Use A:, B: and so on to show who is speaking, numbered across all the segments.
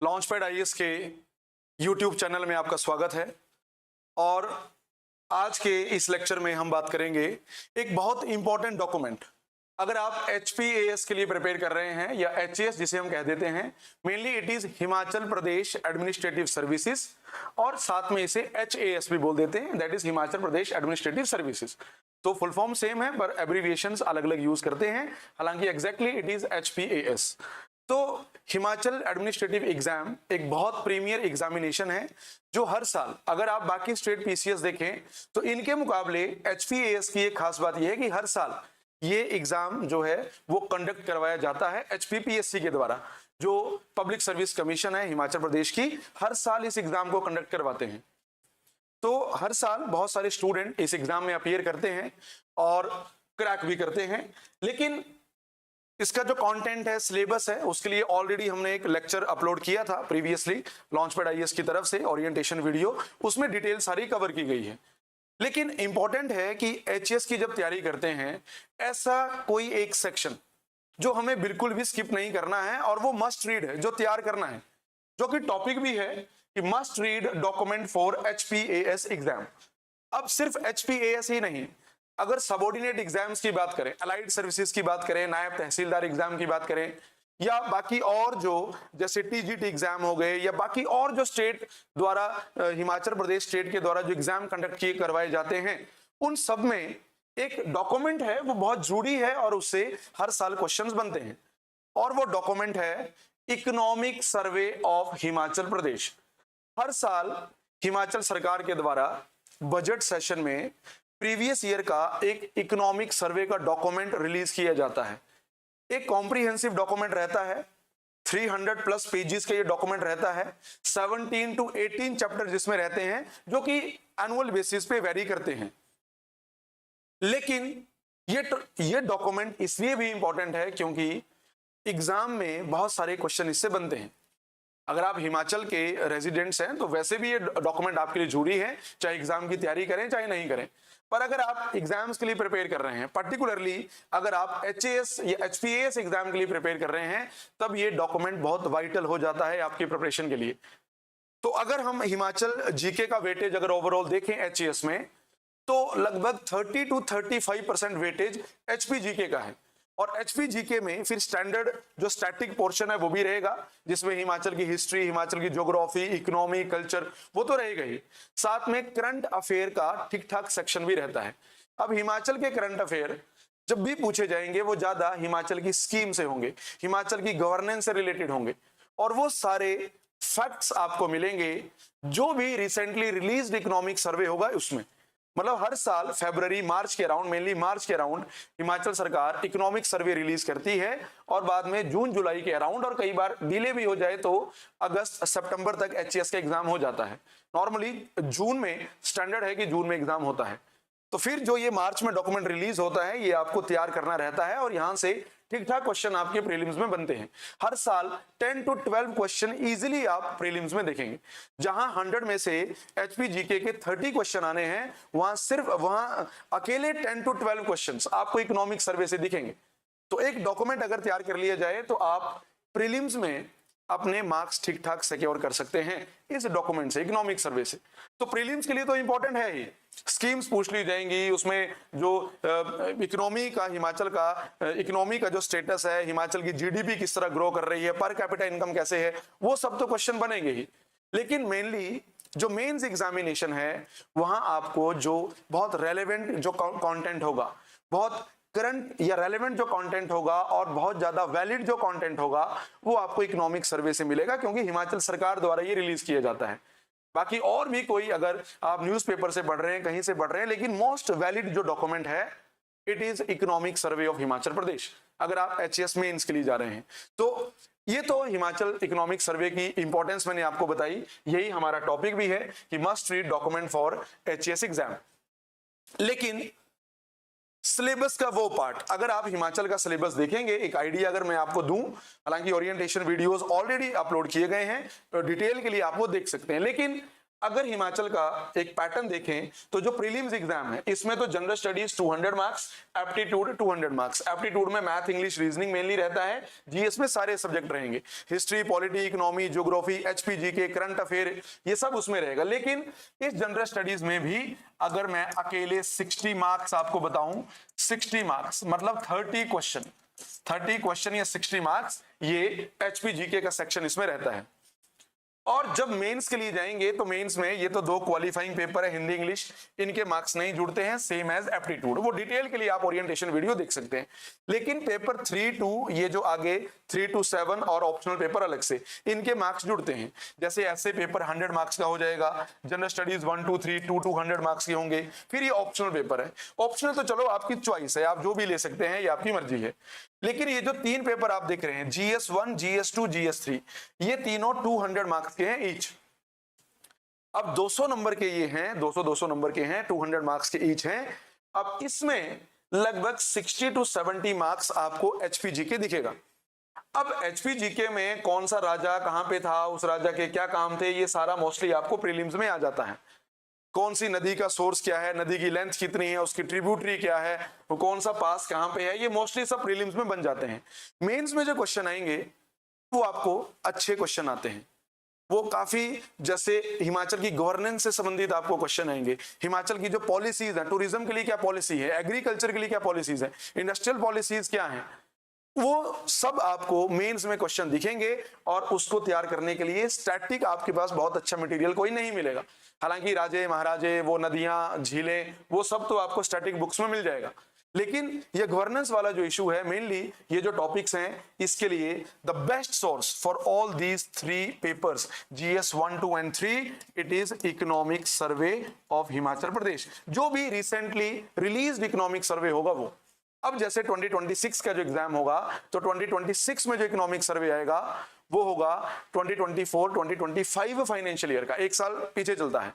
A: Launchpad IAS के YouTube channel में आपका स्वागत है। और आज के इस लेक्चर में हम बात करेंगे एक बहुत इंपॉर्टेंट डॉक्यूमेंट। अगर आप एचपीएएस के लिए प्रिपेयर कर रहे हैं या एचएएस जिसे हम कह देते हैं, mainly it is Himachal Pradesh administrative services, और साथ में इसे एचएएस भी बोल देते हैं, that is Himachal Pradesh administrative services. तो फुल फॉर्म सेम है पर एब्रीविएशंस अलग अलग यूज करते हैं, हालांकि एग्जैक्टली इट इज एचपीएएस। तो हिमाचल एडमिनिस्ट्रेटिव एग्जाम एक बहुत प्रीमियर एग्जामिनेशन है जो हर साल, अगर आप बाकी स्टेट पीसीएस देखें तो इनके मुकाबले एचपीएएस की एक खास बात यह है कि हर साल ये एग्जाम जो है वो कंडक्ट करवाया जाता है एचपीपीएससी के द्वारा। जो पब्लिक सर्विस कमीशन है हिमाचल प्रदेश की, हर साल इस एग्जाम को कंडक्ट करवाते हैं। तो हर साल बहुत सारे स्टूडेंट इस एग्जाम में अपीयर करते हैं और क्रैक भी करते हैं। लेकिन इसका जो कंटेंट है, सिलेबस है, उसके लिए ऑलरेडी हमने एक लेक्चर अपलोड किया था प्रीवियसली लॉन्चपैड आईएएस की तरफ से, ओरिएंटेशन वीडियो, उसमें डिटेल सारी कवर की गई है। लेकिन इंपॉर्टेंट है कि एचएएस की जब तैयारी करते हैं, ऐसा कोई एक सेक्शन जो हमें बिल्कुल भी स्किप नहीं करना है और वो मस्ट रीड है, जो तैयार करना है, जो कि टॉपिक भी है कि must read document for HPAS exam. अब सिर्फ एचपीएएस ही नहीं, अगर सबऑर्डिनेट एग्जाम्स की बात करें, अलाइड सर्विसेज की बात करें, नायब तहसीलदार एग्जाम की बात करें, या बाकी और जो जैसे टीजीटी एग्जाम हो गए, या बाकी और जो स्टेट द्वारा हिमाचल प्रदेश स्टेट के द्वारा जो एग्जाम कंडक्ट किए करवाए जाते हैं, उन सब में एक डॉक्यूमेंट है वो बहुत जरूरी है और उससे हर साल क्वेश्चंस बनते हैं। और वो डॉक्यूमेंट है इकोनॉमिक सर्वे ऑफ हिमाचल प्रदेश। हर साल हिमाचल सरकार के द्वारा बजट सेशन में प्रीवियस ईयर का एक इकोनॉमिक सर्वे का डॉक्यूमेंट रिलीज किया जाता है। एक कॉम्प्रिहेंसिव डॉक्यूमेंट रहता है, 300 प्लस पेजेस का ये डॉक्यूमेंट रहता है, 17 to 18 चैप्टर जिसमें रहते हैं, जो कि एनुअल बेसिस पे वेरी करते हैं। लेकिन ये डॉक्यूमेंट इसलिए भी इंपॉर्टेंट है क्योंकि एग्जाम में बहुत सारे क्वेश्चन इससे बनते हैं। अगर आप हिमाचल के रेजिडेंट्स हैं तो वैसे भी ये डॉक्यूमेंट आपके लिए जरूरी है, चाहे एग्जाम की तैयारी करें चाहे नहीं करें। पर अगर आप एग्जाम्स के लिए प्रिपेयर कर रहे हैं, पर्टिकुलरली अगर आप एचएएस या एचपीएएस एग्जाम के लिए प्रिपेयर कर रहे हैं, तब ये डॉक्यूमेंट बहुत वाइटल हो जाता है आपकी प्रिपरेशन के लिए। तो अगर हम हिमाचल जीके का वेटेज अगर ओवरऑल देखें एचएएस में, तो लगभग 30 to 35% वेटेज एचपीजीके का है। और एचपीजीके में फिर स्टैंडर्ड जो स्टैटिक पोर्शन है वो भी रहेगा, जिसमें हिमाचल की हिस्ट्री, हिमाचल की ज्योग्राफी, इकोनॉमी, कल्चर, वो तो रहेगा ही। साथ में करंट अफेयर का ठीक ठाक सेक्शन भी रहता है। अब हिमाचल के करंट अफेयर जब भी पूछे जाएंगे वो ज्यादा हिमाचल की स्कीम से होंगे, हिमाचल की गवर्नेंस से रिलेटेड होंगे, और वो सारे फैक्ट्स आपको मिलेंगे जो भी रिसेंटली रिलीज्ड इकोनॉमिक सर्वे होगा उसमें। मतलब हर साल फरवरी मार्च के अराउंड, मेनली मार्च के अराउंड हिमाचल सरकार इकोनॉमिक सर्वे रिलीज करती है, और बाद में जून जुलाई के अराउंड, और कई बार डिले भी हो जाए तो अगस्त सितंबर तक एचएएस का एग्जाम हो जाता है। नॉर्मली जून में स्टैंडर्ड है कि जून में एग्जाम होता है। तो फिर जो ये मार्च में डॉक्यूमेंट रिलीज होता है, ये आपको तैयार करना रहता है, और यहां से ठीक ठाक क्वेश्चन आपके प्रीलिम्स में बनते हैं। हर साल 10 to 12 क्वेश्चन इजीली आप प्रीलिम्स में देखेंगे। जहां 100 में से एचपीजीके के 30 क्वेश्चन आने हैं, वहां अकेले 10 to 12 क्वेश्चंस आपको इकोनॉमिक सर्वे से दिखेंगे। तो एक डॉक्यूमेंट अगर तैयार कर लिया जाए तो आप प्रीलिम्स में अपने मार्क्स ठीक ठाक सिक्योर कर सकते हैं इस डॉक्यूमेंट से, इकोनॉमिक सर्वे से। तो प्रीलिम्स के लिए तो इंपॉर्टेंट है ही, स्कीम्स पूछ ली जाएंगी, उसमें जो इकोनॉमी का, हिमाचल का इकोनॉमी का जो स्टेटस है, हिमाचल की जीडीपी किस तरह ग्रो कर रही है, पर कैपिटा इनकम कैसे है, वो सब तो क्वेश्चन बनेंगे ही। लेकिन मेनली जो मेंस एग्जामिनेशन है, वहां आपको जो बहुत रेलेवेंट जो कंटेंट होगा, बहुत करंट या रेलेवेंट जो कंटेंट होगा, और बहुत ज्यादा वैलिड जो कंटेंट होगा, वो आपको इकोनॉमिक सर्वे से मिलेगा, क्योंकि हिमाचल सरकार द्वारा ये रिलीज किया जाता है। बाकी और भी कोई अगर आप न्यूज़पेपर से पढ़ रहे हैं, कहीं से पढ़ रहे हैं, लेकिन मोस्ट वैलिड जो डॉक्यूमेंट है it is economic survey of Himachal Pradesh. अगर आप एचएएस मेंस के लिए जा रहे हैं तो ये तो हिमाचल इकोनॉमिक सर्वे की इंपॉर्टेंस मैंने आपको बताई, यही हमारा टॉपिक भी है कि must read document for HAS exam. लेकिन सिलेबस का वो पार्ट, अगर आप हिमाचल का सिलेबस देखेंगे, एक आइडिया अगर मैं आपको दूं, हालांकि ओरिएंटेशन वीडियोस ऑलरेडी अपलोड किए गए हैं, तो डिटेल के लिए आप वो देख सकते हैं। लेकिन अगर हिमाचल का एक पैटर्न देखें तो जो प्रीलिम्स एग्जाम है इसमें तो general studies 200 marks, aptitude 200 marks. Aptitude में मैथ, इंग्लिश, रीजनिंग मेनली रहता है। जीएस में सारे सब्जेक्ट रहेंगे, history, polity, economy, geography, HPG के, करंट अफेयर, ये सब उसमें रहेगा। लेकिन इस जनरल स्टडीज में भी अगर मैं अकेले 60 मार्क्स आपको बताऊं, 60 मार्क्स मतलब 30 क्वेश्चन या 60 मार्क्स, ये एचपीजीके का सेक्शन इसमें रहता है। और जब मेंस के लिए जाएंगे तो मेंस में ये तो 2 क्वालिफाइंग पेपर है, हिंदी इंग्लिश, इनके मार्क्स नहीं जुड़ते हैं, सेम एज एप्टीट्यूड। वो डिटेल के लिए आप ओरिएंटेशन वीडियो देख सकते हैं। लेकिन पेपर 3 टू ये जो आगे 3 to 7 और ऑप्शनल पेपर अलग से, इनके मार्क्स जुड़ते हैं। जैसे ऐसे पेपर 100 मार्क्स का हो जाएगा, general studies 1 to 3 2 to 100 marks के होंगे। फिर ये ऑप्शनल पेपर है। ऑप्शनल तो चलो आपकी चॉइस है, आप जो भी ले सकते हैं, ये आपकी मर्जी है। लेकिन ये जो 3 पेपर आप देख रहे हैं, GS1, GS2, GS3, ये तीनों 200 मार्क्स के हैं ईच। अब 200 नंबर के ये हैं, 200 नंबर के हैं, 200 मार्क्स के ईच हैं। अब इसमें लगभग 60 to 70 मार्क्स आपको एचपीजीके दिखेगा। अब एचपीजीके में कौन सा राजा कहां पे था, उस राजा के क्या काम थे, ये सारा मोस्टली आपको प्रीलिम्स में आ जाता है। कौन सी नदी का सोर्स क्या है, नदी की लेंथ कितनी है, उसकी ट्रिब्यूटरी क्या है, वो कौन सा पास कहां पे है, ये मोस्टली सब प्रीलिम्स में बन जाते हैं। मेंस में जो क्वेश्चन आएंगे वो आपको अच्छे क्वेश्चन आते हैं। वो काफी, जैसे हिमाचल की गवर्नेंस से संबंधित आपको क्वेश्चन आएंगे, हिमाचल की जो पॉलिसीज है, टूरिज्म के लिए क्या पॉलिसी है, एग्रीकल्चर के लिए क्या पॉलिसीज है, इंडस्ट्रियल पॉलिसीज क्या है, वो सब आपको मेंस में क्वेश्चन दिखेंगे। और उसको तैयार करने के लिए स्टैटिक आपके पास बहुत अच्छा मटेरियल कोई नहीं मिलेगा। हालांकि राजे महाराजे, वो नदियां, झीलें, वो सब तो आपको स्टैटिक बुक्स में मिल जाएगा। लेकिन ये गवर्नेंस वाला जो इशू है, मेनली ये जो टॉपिक्स हैं, इसके लिए the best source for all these 3 papers, GS 1, 2 and 3, it is economic survey of Himachal Pradesh. जो भी रिसेंटली रिलीज इकोनॉमिक सर्वे होगा वो, अब जैसे 2026 का जो एग्जाम होगा, तो 2026 में जो इकोनॉमिक सर्वे आएगा वो होगा 2024-2025 फाइनेंशियल ईयर का, एक साल पीछे चलता है।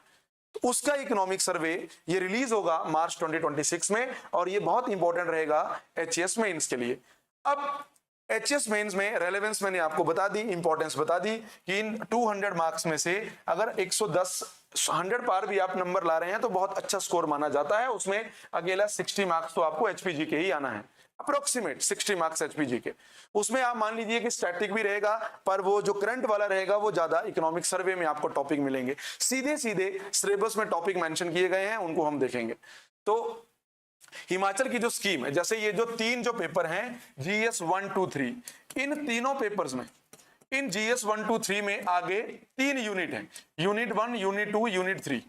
A: तो उसका इकोनॉमिक सर्वे ये रिलीज होगा मार्च 2026 में, और ये बहुत इंपॉर्टेंट रहेगा एचएस मेंस के लिए। अब एचएस मेंस में रेलेवेंस मैंने आपको बता दी, इंपॉर्टेंस बता दी कि इन 200 मार्क्स में से अगर 110 100 पार भी आप नंबर ला रहे हैं तो बहुत अच्छा स्कोर माना जाता है। उसमें अकेला 60 मार्क्स तो आपको एचपीजी के ही आना है, अप्रोक्सीमेट 60 मार्क्स एचपीजी के। उसमें आप मान लीजिए कि स्टैटिक भी रहेगा, पर वो जो करंट वाला रहेगा वो ज्यादा इकोनॉमिक सर्वे में आपको टॉपिक मिलेंगे। सीधे सीधे सिलेबस में टॉपिक मेंशन किए गए हैं, उनको हम देखेंगे। तो हिमाचल की जो स्कीम है, जैसे ये जो 3 जो पेपर हैं, GS 1, 2, 3, इन तीनों पेपर्स में, इन GS 1, 2, 3 में आगे 3 यूनिट हैं, यूनिट 1, यूनिट 2, यूनिट 3।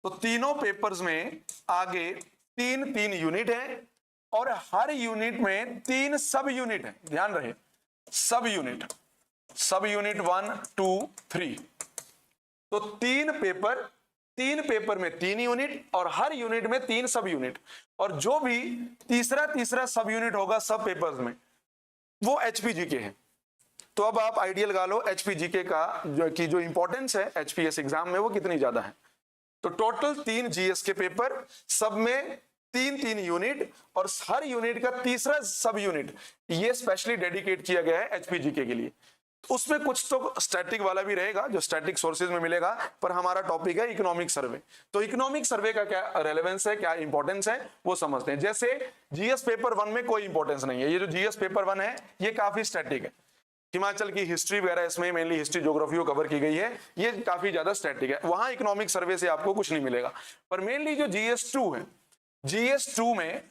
A: तो तीनों पेपर्स में आगे 3 यूनिट है, और हर यूनिट में 3 सब यूनिट है। ध्यान रहे, सब यूनिट 1, 2, 3। तो 3 पेपर में 3 यूनिट, और हर यूनिट में 3 सब यूनिट। और जो भी तीसरा सब यूनिट होगा सब पेपर्स में, वो एचपीजीके है। तो अब आप आइडिया लगा लो एचपीजीके का जो इंपॉर्टेंस है एचपीएस एग्जाम में वो कितनी ज्यादा है। तो टोटल 3 जीएस के पेपर, सब में 3 यूनिट, और हर यूनिट का तीसरा सब यूनिट ये स्पेशली डेडिकेट किया गया है एचपीजीके के लिए। उसमें कुछ तो स्टैटिक वाला भी रहेगा जो स्टैटिक सोर्सेज में मिलेगा, पर हमारा टॉपिक है इकोनॉमिक सर्वे। तो इकोनॉमिक सर्वे का क्या रेलेवेंस है, क्या इंपॉर्टेंस है, वो समझते हैं। जैसे जीएस पेपर 1 में कोई इंपॉर्टेंस नहीं है, ये जो जीएस पेपर 1 है ये काफी स्टैटिक है। हिमाचल की हिस्ट्री वगैरह इसमें मेनली हिस्ट्री ज्योग्राफी को कवर की गई है, ये काफी ज्यादा स्टैटिक है। वहां इकोनॉमिक सर्वे से आपको कुछ नहीं मिलेगा। पर मेनली जो GS2 है, GS2 में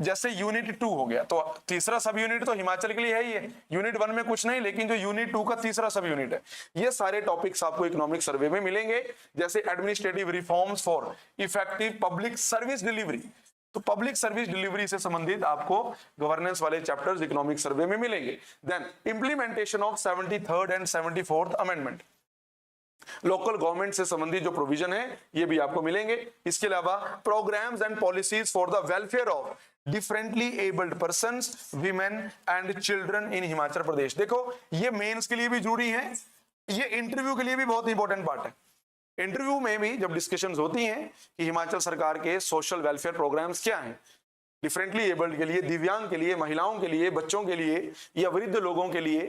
A: जैसे यूनिट 2 हो गया, तो तीसरा सब यूनिट तो हिमाचल के लिए है ही है। यूनिट 1 में कुछ नहीं, लेकिन जो यूनिट 2 का तीसरा सब यूनिट है, ये सारे टॉपिक्स आपको इकोनॉमिक सर्वे में मिलेंगे। जैसे administrative reforms for effective public service delivery, तो पब्लिक सर्विस डिलीवरी से संबंधित आपको गवर्नेंस वाले चैप्टर्स इकोनॉमिक सर्वे में मिलेंगे। Then implementation of 73rd and 74th amendment, local government से संबंधित जो प्रोविजन है ये भी आपको मिलेंगे। इसके अलावा programs and policies for the welfare of differently abled persons, women and children in Himachal Pradesh. देखो ये मेंस के लिए भी जरूरी है, ये इंटरव्यू के लिए भी बहुत इंपॉर्टेंट पार्ट है। इंटरव्यू में भी जब डिस्कशंस होती हैं कि हिमाचल सरकार के सोशल वेलफेयर प्रोग्राम्स क्या हैं, डिफरेंटली एबल्ड के लिए, दिव्यांग के लिए, महिलाओं के लिए, बच्चों के लिए या वृद्ध लोगों के लिए,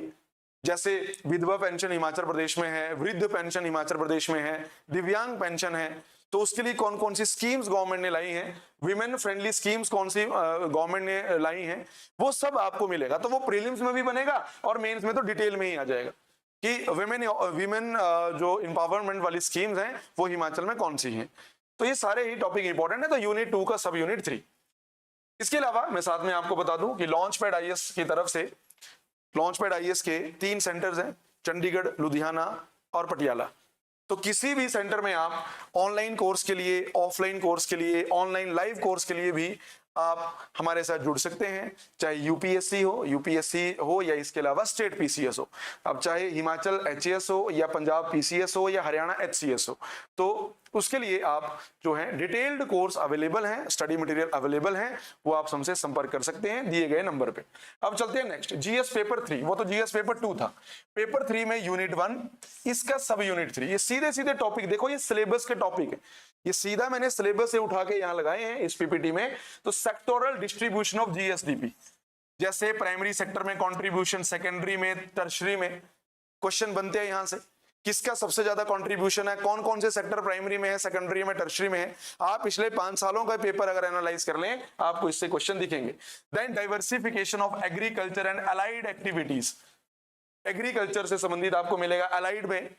A: जैसे विधवा पेंशन हिमाचल प्रदेश में है, वृद्ध पेंशन हिमाचल प्रदेश में है, दिव्यांग पेंशन है। तो उसके लिए कौन कौन सी स्कीम्स गवर्नमेंट ने लाई हैं, विमेन फ्रेंडली स्कीम्स कौन सी गवर्नमेंट ने लाई हैं, वो सब आपको मिलेगा। तो वो प्रीलिम्स में भी बनेगा और मेंस में तो डिटेल में ही आ जाएगा कि विमेन जो एम्पावरमेंट वाली स्कीम्स हैं वो हिमाचल में कौन सी हैं। तो ये सारे ही टॉपिक इंपॉर्टेंट है। तो यूनिट 2 का सब यूनिट 3। इसके अलावा मैं साथ में आपको बता दूं कि लॉन्च पैड आईएएस की तरफ से, लॉन्च पैड आईएएस के 3 सेंटर्स हैं, चंडीगढ़, लुधियाना और पटियाला। तो किसी भी सेंटर में आप ऑनलाइन कोर्स के लिए, ऑफलाइन कोर्स के लिए, ऑनलाइन लाइव कोर्स के लिए भी आप हमारे साथ जुड़ सकते हैं, चाहे यूपीएससी हो या इसके अलावा स्टेट पीसीएस हो। अब चाहे हिमाचल एचएएस हो या पंजाब पीसीएस हो या हरियाणा एचसीएस हो, तो उसके लिए आप जो है डिटेल्ड कोर्स अवेलेबल हैं, स्टडी मटेरियल अवेलेबल हैं, वो आप हमसे संपर्क कर सकते हैं दिए गए नंबर पे। अब चलते हैं नेक्स्ट, जीएस पेपर 3। वो तो जीएस पेपर 2 था। पेपर 3 में यूनिट 1, इसका सब यूनिट 3। ये सीधे सीधे टॉपिक, देखो ये सिलेबस के टॉपिक है, ये सीधा मैंने सिलेबस से उठा के यहां लगाए हैं इस पीपीटी में। तो सेक्टोरल डिस्ट्रीब्यूशन ऑफ जीएसडीपी, जैसे प्राइमरी सेक्टर में कंट्रीब्यूशन, सेकेंडरी में, टर्शरी में क्वेश्चन बनते हैं यहां से, किसका सबसे ज्यादा कंट्रीब्यूशन है, कौन कौन से सेक्टर प्राइमरी में है, सेकेंडरी में, टर्शरी में है। आप पिछले 5 सालों का पेपर अगर एनालाइज कर लें, आपको इससे क्वेश्चन दिखेंगे। Then diversification of agriculture and allied activities, agriculture से संबंधित आपको मिलेगा अलाइड में।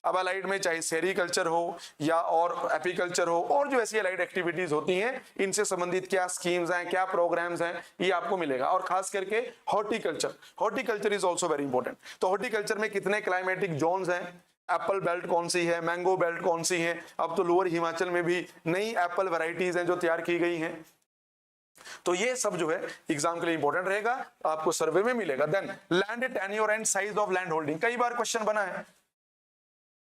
A: अब अलाइड में चाहे सेरीकल्चर हो या और एपीकल्चर हो, और जो ऐसी अलाइड एक्टिविटीज होती हैं, इनसे संबंधित क्या स्कीम्स हैं, क्या प्रोग्राम्स हैं, ये आपको मिलेगा। और खास करके horticulture, horticulture is also very important. तो हॉर्टिकल्चर में कितने क्लाइमेटिक जोन्स हैं, एप्पल बेल्ट कौन सी है, मैंगो बेल्ट कौन सी है। अब तो लोअर हिमाचल में भी नई एप्पल वैरायटीज हैं जो तैयार की गई हैं। तो ये सब जो है एग्जाम के लिए इंपॉर्टेंट रहेगा, आपको सर्वे में मिलेगा। Then land tenure and size of land holding, कई बार क्वेश्चन बना है।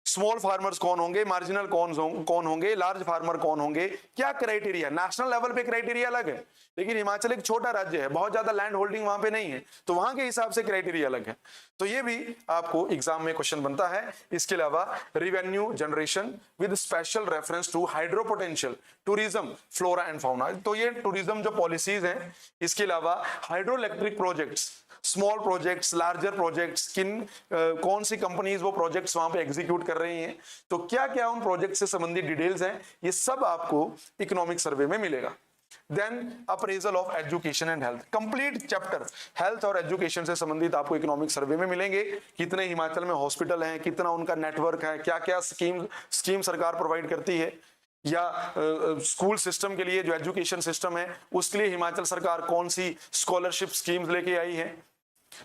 A: स्मॉल फार्मर्स कौन होंगे, मार्जिनल कौन होंगे, लार्ज फार्मर कौन होंगे, क्या क्राइटेरिया। नेशनल लेवल पे क्राइटेरिया अलग है, लेकिन हिमाचल एक छोटा राज्य है, बहुत ज्यादा लैंड होल्डिंग वहां पे नहीं है, तो वहां के हिसाब से क्राइटेरिया अलग है। तो ये भी आपको एग्जाम में क्वेश्चन बनता है। इसके अलावा revenue generation with special reference to hydro potential, tourism, flora and fauna. तो ये टूरिज्म जो पॉलिसीज हैं, इसके अलावा hydro electric projects, small projects, larger projects, कौन सी कंपनीज वो प्रोजेक्ट्स वहां पे एग्जीक्यूट कर रही हैं, तो क्या क्या उन प्रोजेक्ट से संबंधित डिटेल्स हैं, ये सब आपको इकोनॉमिक सर्वे में मिलेगा। Then appraisal of education and health, complete chapter health और एजुकेशन से संबंधित आपको इकोनॉमिक सर्वे में मिलेंगे। कितने हिमाचल में हॉस्पिटल हैं, कितना उनका नेटवर्क है, क्या क्या स्कीम सरकार प्रोवाइड करती है, या स्कूल सिस्टम के लिए जो एजुकेशन सिस्टम है उसके लिए हिमाचल सरकार कौन सी स्कॉलरशिप स्कीम्स लेके आई है।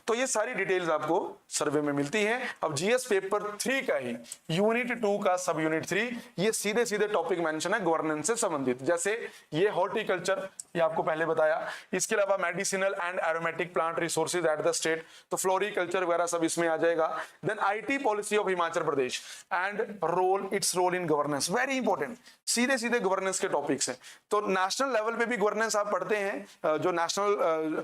A: तो ये सारी डिटेल्स आपको सर्वे में मिलती हैं। अब जीएस पेपर 3 का ही यूनिट 2 का सब यूनिट 3, ये सीधे सीधे टॉपिक मेंशन है गवर्नेंस से संबंधित। जैसे ये हॉर्टिकल्चर, ये आपको पहले बताया। इसके अलावा medicinal and aromatic plant resources at the state, तो फ्लोरिकल्चर वगैरह सब इसमें आ जाएगा। Then IT policy of Himachal Pradesh and its role in governance, very important, सीधे सीधे गवर्नेंस के टॉपिक्स हैं। तो नेशनल लेवल पे भी गवर्नेंस आप पढ़ते हैं, जो नेशनल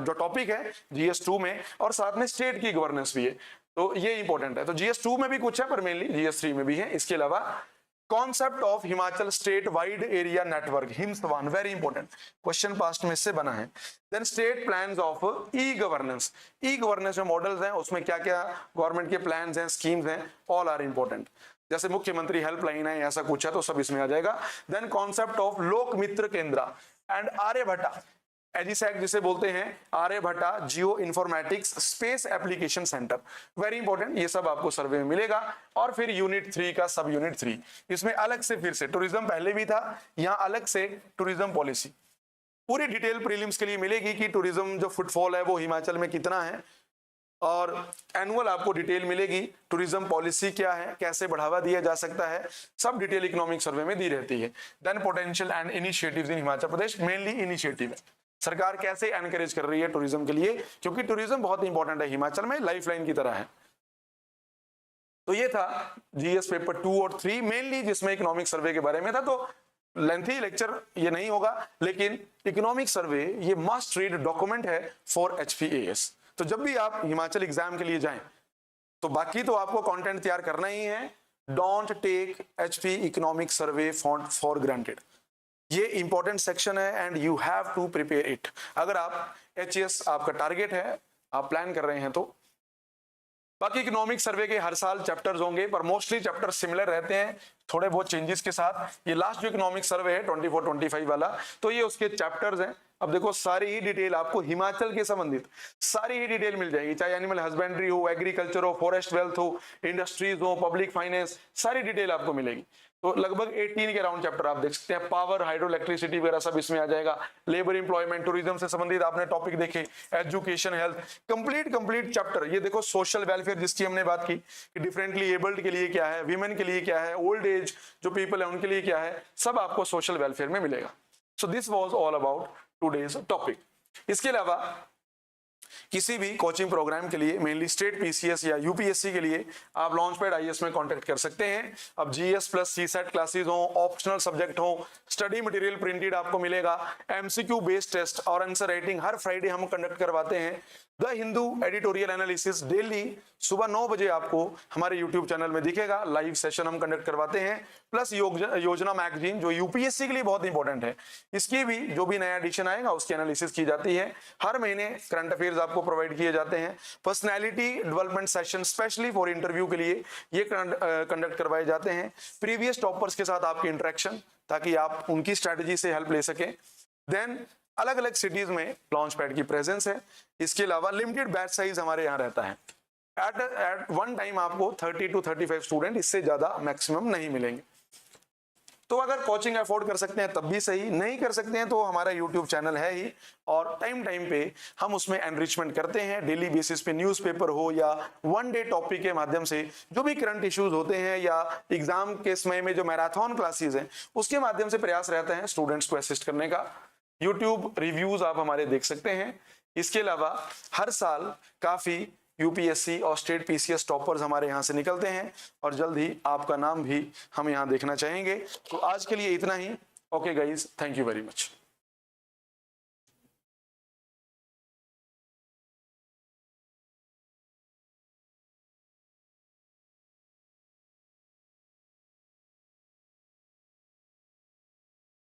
A: जो टॉपिक है जीएस 2 में, और साथ में स्टेट की गवर्नेंस भी है, तो ये इंपॉर्टेंट है। तो जीएस 2 में भी कुछ है, पर मेनली जीएस 3 में भी है। इसके अलावा concept of Himachal state wide area network, हिम्स-1, वेरी इंपॉर्टेंट, क्वेश्चन पास्ट में इससे बना है। Then state plans of e governance, e governance में मॉडल्स हैं, उसमें क्या क्या गवर्नमेंट के प्लान्स हैं, स्कीम्स हैं, ऑल आर इंपॉर्टेंट। जैसे मुख्यमंत्री हेल्पलाइन है, ऐसा कुछ है, तो सब इसमें आ जाएगा। देन कॉन्सेप्ट ऑफ लोक मित्र केंद्र एंड आर्यभट्टा, एजीसैक जिसे बोलते हैं, Aryabhatta geo informatics space application centre, very important, ये सब आपको सर्वे में मिलेगा। और फिर यूनिट 3 का सब यूनिट 3, इसमें अलग से फिर से टूरिज्म पहले भी था, यहां अलग से टूरिज्म पॉलिसी, पूरी डिटेल प्रीलिम्स के लिए मिलेगी कि टूरिज्म जो फुटफॉल है वो हिमाचल में कितना है, और एनुअल आपको डिटेल मिलेगी, टूरिज्म पॉलिसी क्या है, कैसे बढ़ावा दिया जा सकता है, सब डिटेल इकोनॉमिक सर्वे में दी रहती है। Then potential and initiatives in Himachal Pradesh, mainly initiative है, सरकार कैसे एनकरेज कर रही है टूरिज्म के लिए, क्योंकि टूरिज्म बहुत इंपॉर्टेंट है हिमाचल में, लाइफलाइन की तरह है। तो ये था जीएस पेपर 2 और 3 मेनली, जिसमें इकोनॉमिक सर्वे के बारे में था। तो लेंथी लेक्चर ये नहीं होगा, लेकिन इकोनॉमिक सर्वे ये मस्ट रीड डॉक्यूमेंट है फॉर एचपीएएस। तो जब भी आप हिमाचल एग्जाम के लिए जाएं, तो बाकी तो आपको कंटेंट तैयार करना ही है, don't take HP economic survey for granted, ये इंपॉर्टेंट सेक्शन है and you have to prepare it. अगर आप एचएस आपका टारगेट है, आप प्लान कर रहे हैं, तो बाकी इकोनॉमिक सर्वे के हर साल चैप्टर्स होंगे, पर मोस्टली चैप्टर सिमिलर रहते हैं, थोड़े बहुत चेंजेस के साथ। ये लास्ट जो इकोनॉमिक सर्वे है 24-25 वाला, तो ये उसके चैप्टर्स हैं। अब देखो सारी ही डिटेल आपको हिमाचल के संबंधित सारी ही डिटेल मिल जाएगी, चाहे एनिमल हस्बेंड्री हो, एग्रीकल्चर हो, फॉरेस्ट वेल्थ हो, इंडस्ट्रीज हो, पब्लिक फाइनेंस, सारी डिटेल आपको मिलेगी। तो लगभग 18 के राउंड चैप्टर आप देख सकते हैं। पावर, हाइड्रो इलेक्ट्रिसिटी वगैरह सब इसमें आ जाएगा। लेबर, एम्प्लॉयमेंट, टूरिज्म से संबंधित आपने टॉपिक देखे, एजुकेशन, हेल्थ, कंप्लीट चैप्टर। ये देखो सोशल वेलफेयर जिसकी हमने बात की कि डिफरेंटली एबल्ड के लिए क्या है, वीमेन के लिए क्या है, ओल्ड एज जो पीपल है उनके लिए क्या है, सब आपको सोशल वेलफेयर में मिलेगा। So this was all about today's topic. इसके अलावा किसी भी कोचिंग प्रोग्राम के लिए, मेनली स्टेट पीसीएस या यूपीएससी के लिए, आप लॉन्चपैड आईएएस में कांटेक्ट कर सकते हैं। अब जीएस प्लस सीसेट क्लासेस हो, ऑप्शनल सब्जेक्ट हो, स्टडी मटेरियल प्रिंटेड आपको मिलेगा, एमसीक्यू बेस्ड टेस्ट और आंसर राइटिंग हर फ्राइडे हम कंडक्ट करवाते हैं। The Hindu editorial analysis daily सुबह 9 बजे आपको हमारे यूट्यूब चैनल में दिखेगा। लाइव सेशन हम कंडक्ट करवाते हैं। प्लस योजना मैगजीन जो यूपीएससी के लिए बहुत इंपॉर्टेंट है, इसकी भी जो भी नया एडिशन आएगा उसकी एनालिसिस की जाती है। हर महीने करंट अफेयर्स आपको प्रोवाइड किए जाते हैं। Personality development session specially for interview के लिए ये कंडक्ट करवाए जाते हैं। प्रीवियस टॉपर्स के साथ आपकी इंटरेक्शन, ताकि आप उनकी स्ट्रैटेजी से हेल्प ले सकें। देन अलग अलग सिटीज में लॉन्च पैड की प्रेजेंस है। इसके अलावा लिमिटेड बैच साइज हमारे यहाँ रहता है। एट वन टाइम आपको 30 to 35 स्टूडेंट, इससे ज्यादा मैक्सिमम नहीं मिलेंगे। तो अगर कोचिंग अफोर्ड कर सकते हैं तब भी सही, नहीं कर सकते हैं तो हमारा यूट्यूब चैनल है ही, और टाइम पे हम उसमें एनरिचमेंट करते हैं। डेली बेसिस पे न्यूज़पेपर हो या वन डे टॉपिक के माध्यम से जो भी करंट इश्यूज होते हैं, या एग्जाम के समय में जो मैराथन क्लासेस हैं उसके माध्यम से प्रयास रहता है स्टूडेंट्स को असिस्ट करने का। यूट्यूब रिव्यूज आप हमारे देख सकते हैं। इसके अलावा हर साल काफी यूपीएससी और स्टेट पीसीएस टॉपर्स हमारे यहाँ से निकलते हैं, और जल्द ही आपका नाम भी हम यहाँ देखना चाहेंगे। तो आज के लिए इतना ही। Okay guys, thank you very much.